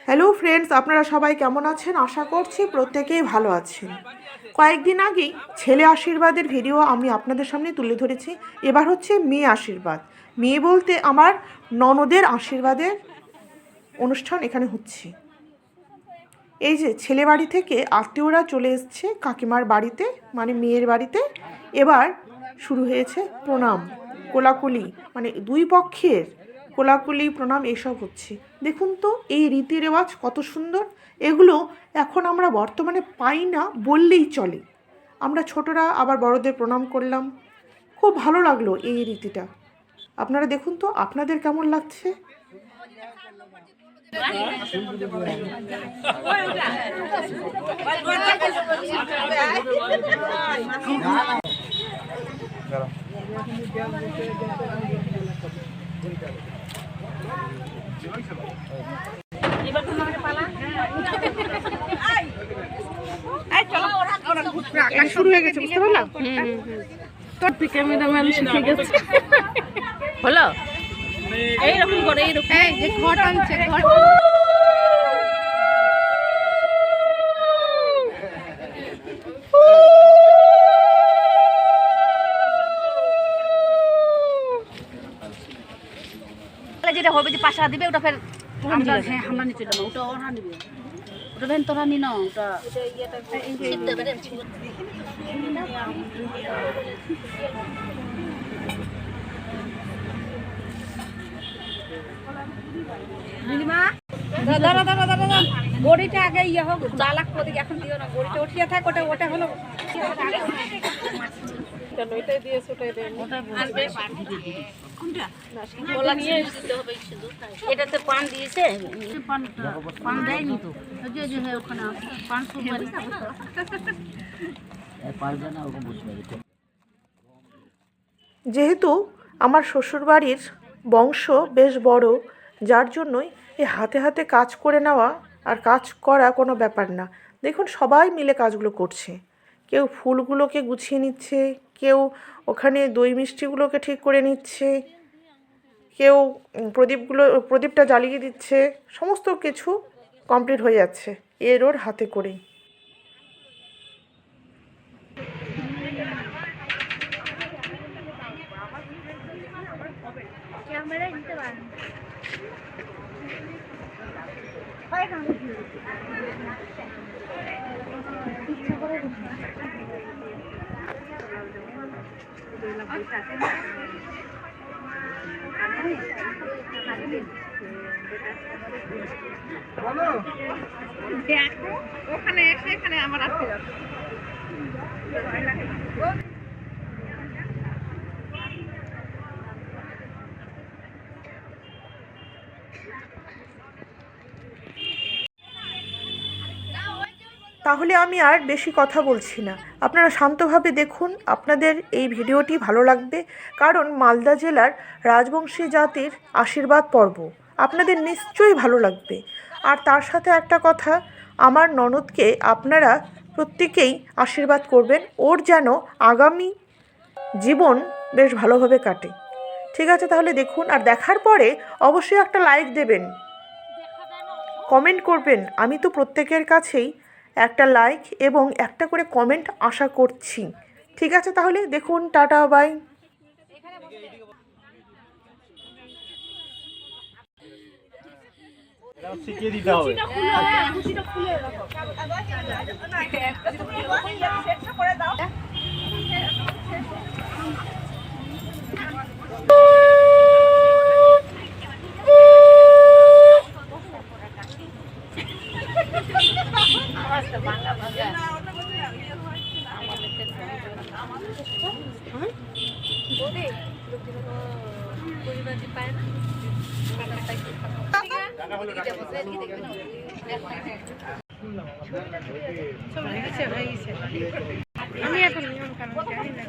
Hello friends, আপনারা সবাই কেমন আছেন? আশা করছি প্রত্যেকেই ভালো আছেন। কয়েকদিন আগেই ছেলে আশীর্বাদের ভিডিও আমি আপনাদের সামনে তুলে ধরেছি। এবার হচ্ছে মেয়ে আশীর্বাদ। মেয়ে বলতে আমার ননদের আশীর্বাদের অনুষ্ঠান এখানে হচ্ছে। এই যে ছেলে বাড়ি থেকে আত্মীয়রা চলে এসছে কাকিমার বাড়িতে, মানে মেয়ের বাড়িতে। এবার শুরু হয়েছে প্রণাম, কোলাকুলি, মানে দুই পক্ষের কোলাকুলি প্রণাম এসব হচ্ছে। দেখুন তো এই রীতি রেওয়াজ কত সুন্দর। এগুলো এখন আমরা বর্তমানে পাই না বললেই চলে। আমরা ছোটরা আবার বড়দের প্রণাম করলাম, খুব ভালো লাগলো এই রীতিটা। আপনারা দেখুন তো আপনাদের কেমন লাগছে। শুরু হয়ে গেছে, বুঝতে পারলাম। তোর ক্যামেরাম্যান শিখে গেছে। হলো এইরকম করে, এইরকম যে ঘট আনছে, ঘট যেটা হবে যে পাশা দিবে ওটা ফের আমরা নিচে দেবো, ওটা ওরা নিবে, ওটা ভেন তোরা নি না, ওটা গড়িটা আগে ইয়ে হোক, ডালাক ওদিকে এখন দিও না, গড়িটা উঠিয়ে থাক, ওটা ওটা হলো ওইটাই দিয়েছে, ওটাই দেন, এটাতে পান দিয়েছে, পান দেয়নি তো, ওখানে পান যেহেতু আমার শ্বশুরবাড়ির বংশ বেশ বড়, যার জন্যই এই হাতে হাতে কাজ করে নেওয়া আর কাজ করা কোনো ব্যাপার না। দেখুন সবাই মিলে কাজগুলো করছে, কেউ ফুলগুলোকে গুছিয়ে নিচ্ছে, কেউ ওখানে দই মিষ্টিগুলোকে ঠিক করে নিচ্ছে, কেউ প্রদীপটা জ্বালিয়ে দিচ্ছে। সমস্ত কিছু কমপ্লিট হয়ে যাচ্ছে এর ওর হাতে করেই। ওখানে এসে এখানে আমার আসতে যাচ্ছে। তাহলে আমি আর বেশি কথা বলছি না, আপনারা শান্তভাবে দেখুন। আপনাদের এই ভিডিওটি ভালো লাগবে, কারণ মালদা জেলার রাজবংশী জাতির আশীর্বাদ পর্ব আপনাদের নিশ্চয়ই ভালো লাগবে। আর তার সাথে একটা কথা, আমার ননদকে আপনারা প্রত্যেকেই আশীর্বাদ করবেন, ওর যেন আগামী জীবন বেশ ভালোভাবে কাটে। ঠিক আছে, তাহলে দেখুন, আর দেখার পরে অবশ্যই একটা লাইক দেবেন, কমেন্ট করবেন। আমি তো প্রত্যেকের কাছেই একটা লাইক এবং একটা করে কমেন্ট আশা করছি। ঠিক আছে, তাহলে দেখুন, টাটা, বাই। শিখিয়ে দিতে হবে। আমি এখন নিয়ম কানুন জানি না।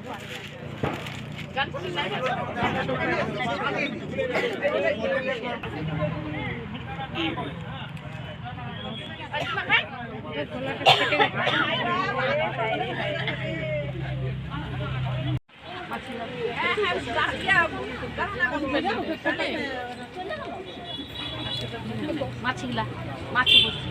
মাছিগুলা মাছি বসছে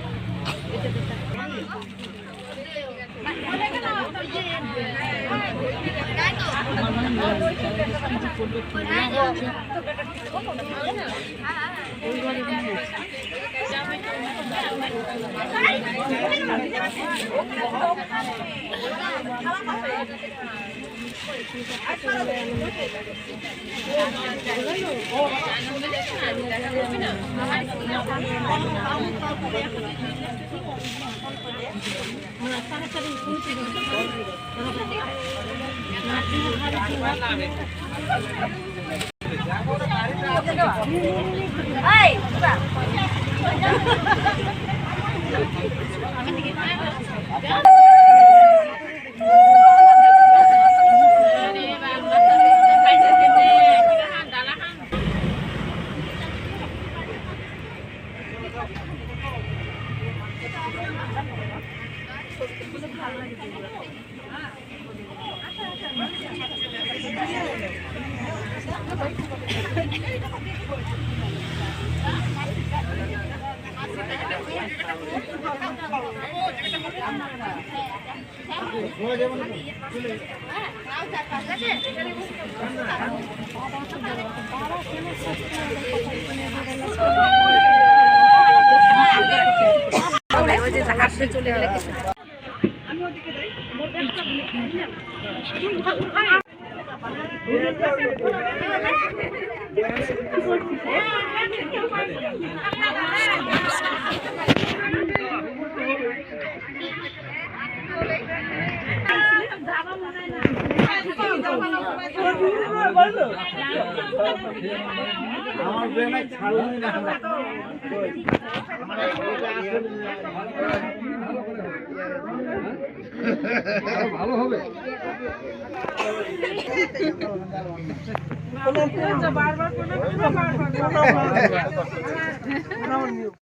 চলে গেলে আমার ব্রেনে ছাড়ুনি না ভালো হবে বারবার